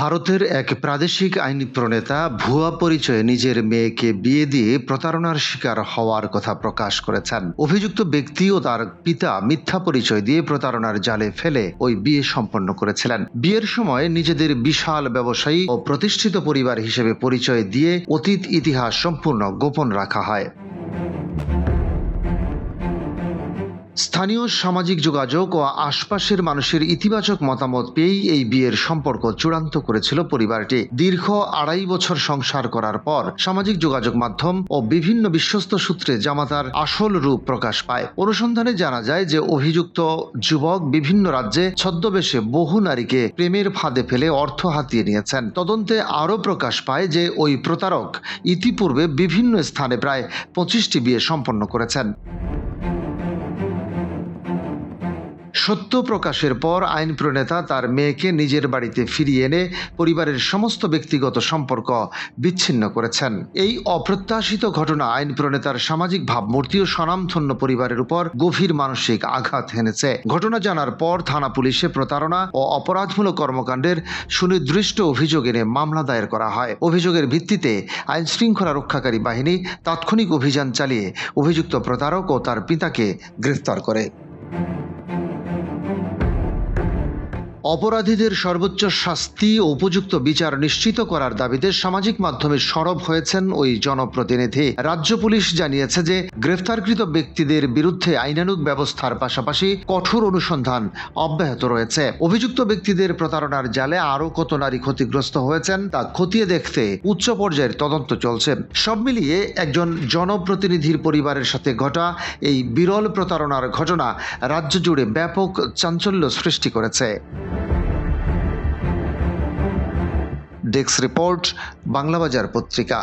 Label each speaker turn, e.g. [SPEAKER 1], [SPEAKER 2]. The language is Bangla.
[SPEAKER 1] ভারতের এক প্রাদেশিক আইন প্রণেতা ভুয়া পরিচয়ে নিজের মেয়েকে বিয়ে দিয়ে প্রতারণার শিকার হওয়ার কথা প্রকাশ করেছেন। অভিযুক্ত ব্যক্তি ও তার পিতা মিথ্যা পরিচয় দিয়ে প্রতারণার জালে ফেলে ওই বিয়ে সম্পন্ন করেছিলেন। বিয়ের সময় নিজেদের বিশাল ব্যবসায়ী ও প্রতিষ্ঠিত পরিবার হিসেবে পরিচয় দিয়ে অতীত ইতিহাস সম্পূর্ণ গোপন রাখা হয়। স্থানীয় সামাজিক যোগাযোগ ও আশপাশের মানুষের ইতিবাচক মতামত পেয়েই এই বিয়ের সম্পর্ক চূড়ান্ত করেছিল পরিবারটি। দীর্ঘ ২.৫ বছর সংসার করার পর সামাজিক যোগাযোগ মাধ্যম ও বিভিন্ন বিশ্বস্ত সূত্রে জামাতার আসল রূপ প্রকাশ পায়। অনুসন্ধানে জানা যায় যে অভিযুক্ত যুবক বিভিন্ন রাজ্যে ছদ্মবেশে বহু নারীকে প্রেমের ফাঁদে ফেলে অর্থ হাতিয়ে নিয়েছেন। তদন্তে আরও প্রকাশ পায় যে ওই প্রতারক ইতিপূর্বে বিভিন্ন স্থানে প্রায় ২৫টি বিয়ে সম্পন্ন করেছেন। সত্য প্রকাশের পর আইন প্রণেতা তার মেয়েকে নিজের বাড়িতে ফিরিয়ে এনে পরিবারের সমস্ত ব্যক্তিগত সম্পর্ক বিচ্ছিন্ন করেছেন। এই অপ্রত্যাশিত ঘটনা আইন প্রণেতার সামাজিক ভাবমূর্তি ও স্বনামধন্য পরিবারের উপর গভীর মানসিক আঘাত হেনেছে। ঘটনা জানার পর থানা পুলিশে প্রতারণা ও অপরাধমূলক কর্মকাণ্ডের সুনির্দিষ্ট অভিযোগ এনে মামলা দায়ের করা হয়। অভিযোগের ভিত্তিতে আইন শৃঙ্খলা রক্ষাকারী বাহিনী তাৎক্ষণিক অভিযান চালিয়ে অভিযুক্ত প্রতারক ও তার পিতাকে গ্রেফতার করে। অপরাধীদের সর্বোচ্চ শাস্তি ও উপযুক্ত বিচার নিশ্চিত করার দাবিতে সামাজিক মাধ্যমে সরব হয়েছেন ওই জনপ্রতিনিধি। রাজ্য পুলিশ জানিয়েছে যে গ্রেফতারকৃত ব্যক্তিদের বিরুদ্ধে আইনানুগ ব্যবস্থার পাশাপাশি কঠোর অনুসন্ধান অব্যাহত রয়েছে। অভিযুক্ত ব্যক্তিদের প্রতারণার জালে আরও কত নারী ক্ষতিগ্রস্ত হয়েছেন তা খতিয়ে দেখতে উচ্চ পর্যায়ের তদন্ত চলছে। সব মিলিয়ে একজন জনপ্রতিনিধির পরিবারের সাথে ঘটা এই বিরল প্রতারণার ঘটনা রাজ্য জুড়ে ব্যাপক চাঞ্চল্য সৃষ্টি করেছে। ডেস্ক রিপোর্ট, বাংলাবাজার পত্রিকা।